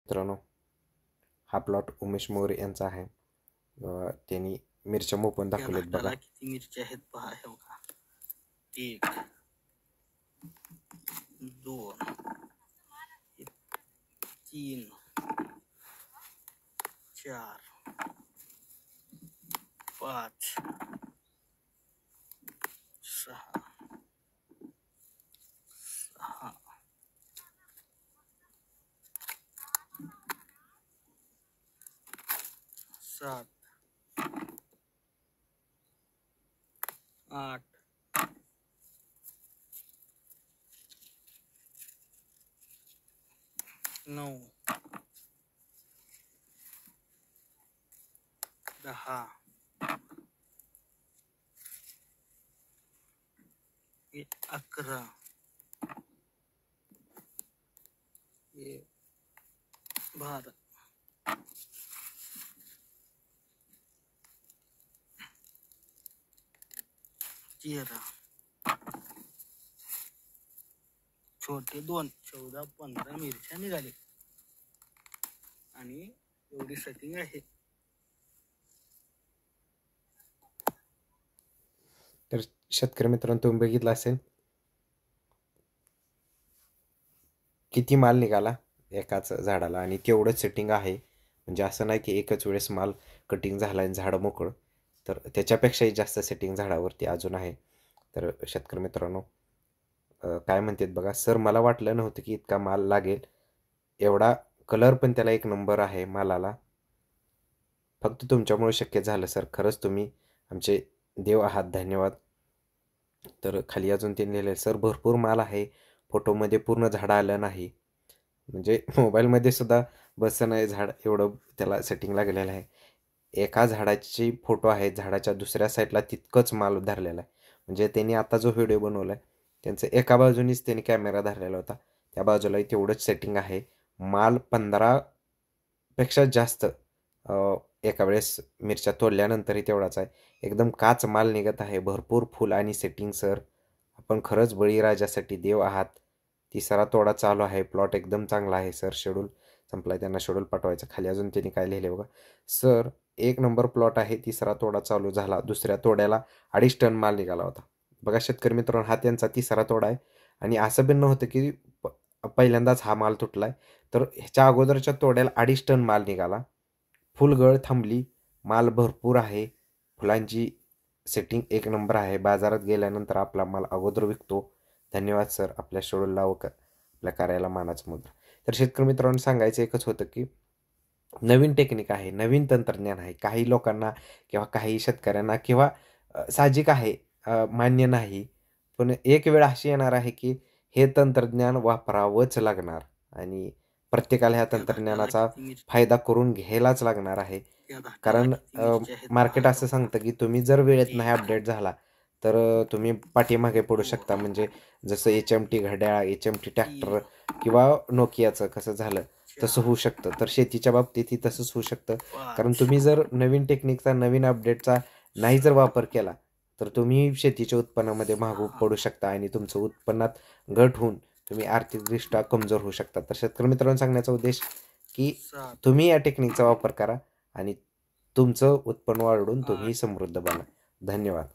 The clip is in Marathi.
मित्रांनो, हा प्लॉट उमेश मोरे यांचा आहे. त्यांनी मिरच्या मोपून दाखवलेत बघा. किती मिरच्या आहेत पहा. हे बघा, 1 2 3 4 5 6 7 8 9 10 11 12 13 छोटे 2 14 15 मिरच्या निघाले आणि एवढी सेटिंग आहे. तर शेतकरी मित्रांनो, तुम्ही बघितलं असेल किती माल निघाला एकाच झाडाला, आणि तेवढंच सेटिंग आहे. म्हणजे असं नाही की एकच वेळेस माल कटिंग झाला आणि झाडं मोकळं, तर त्याच्यापेक्षाही जास्त सेटिंग झाडावरती अजून आहे. तर शेतकरी मित्रांनो, काय म्हणतात बघा, सर मला वाटलं नव्हतं की इतका माल लागेल. एवढा कलर पण त्याला एक नंबर आहे मालाला. फक्त तुमच्यामुळे शक्य झालं सर. खरंच तुम्ही आमचे देव आहात, धन्यवाद. तर खाली अजून ते लिहिलं, सर भरपूर माल आहे, फोटोमध्ये पूर्ण झाडं आलं नाही. म्हणजे मोबाईलमध्ये सुद्धा बसं नाही झाड, एवढं त्याला सेटिंग लागलेलं आहे. एका झाडाची फोटो आहे, झाडाच्या दुसऱ्या साईडला तितकंच माल धरलेला आहे. म्हणजे त्यांनी आता जो व्हिडिओ बनवला आहे त्यांचं एका बाजूनीच त्यांनी कॅमेरा धरलेला होता, त्या बाजूलाही तेवढंच सेटिंग आहे. माल 15पेक्षा जास्त एका वेळेस मिरच्या तोडल्यानंतरही तेवढाच आहे. एकदम काच माल निघत आहे, भरपूर फुल आणि सेटिंग. सर आपण खरंच बळीराजासाठी देव आहात. तिसरा तोडा चालू आहे, प्लॉट एकदम चांगला आहे सर. शेड्यूल संपला, त्यांना शेड्यूल पाठवायचं. खाली अजून त्यांनी काय लिहिले बघा, सर 1 नंबर प्लॉट आहे, तिसरा तोडा चालू झाला, दुसऱ्या तोड्याला 2.5 टन माल निघाला होता. बघा शेतकरी मित्रांनो, हा त्यांचा तिसरा तोडा आहे. आणि असं पण नव्हतं की पहिल्यांदाच हा माल तुटलाय, तर ह्याच्या अगोदरच्या तोड्याला 2.5 टन माल निघाला. फुलगळ थांबली, माल भरपूर आहे, फुलांची सेटिंग 1 नंबर आहे. बाजारात गेल्यानंतर आपला माल अगोदर विकतो. धन्यवाद सर, आपल्या शेड्यूलला आपल्या कार्याला मानाचं मुद्रा. तर शेतकरी मित्रांनो, सांगायचं एकच होतं की नवीन टेक्निक आहे, नवीन तंत्रज्ञान आहे. काही लोकांना किंवा काही शेतकऱ्यांना किंवा साहजिक आहे, मान्य नाही. पण एक वेळ अशी येणार आहे की हे तंत्रज्ञान वापरावंच लागणार आणि प्रत्येकाला ह्या तंत्रज्ञानाचा फायदा करून घ्यायलाच लागणार आहे. कारण मार्केट असं सांगतं की तुम्ही जर वेळेत नाही अपडेट झाला तर तुम्ही पाठीमागे पडू शकता. म्हणजे जसं HMT घड्याळ, HMT ट्रॅक्टर किंवा नोकियाचं कसं झालं तसं होऊ शकतं. तर शेतीच्या बाबतीतही तसंच होऊ शकतं. कारण तुम्ही जर नवीन टेक्निकचा, नवीन अपडेटचा नाही जर वापर केला तर तुम्ही शेतीच्या उत्पन्नामध्ये मागं पडू शकता आणि तुमचं उत्पन्नात घट होऊन तुम्ही आर्थिकदृष्ट्या कमजोर होऊ शकता. तर शेतकरी मित्रांनो, सांगण्याचा उद्देश की तुम्ही या टेक्निकचा वापर करा आणि तुमचं उत्पन्न वाढवून तुम्ही समृद्ध बना. धन्यवाद.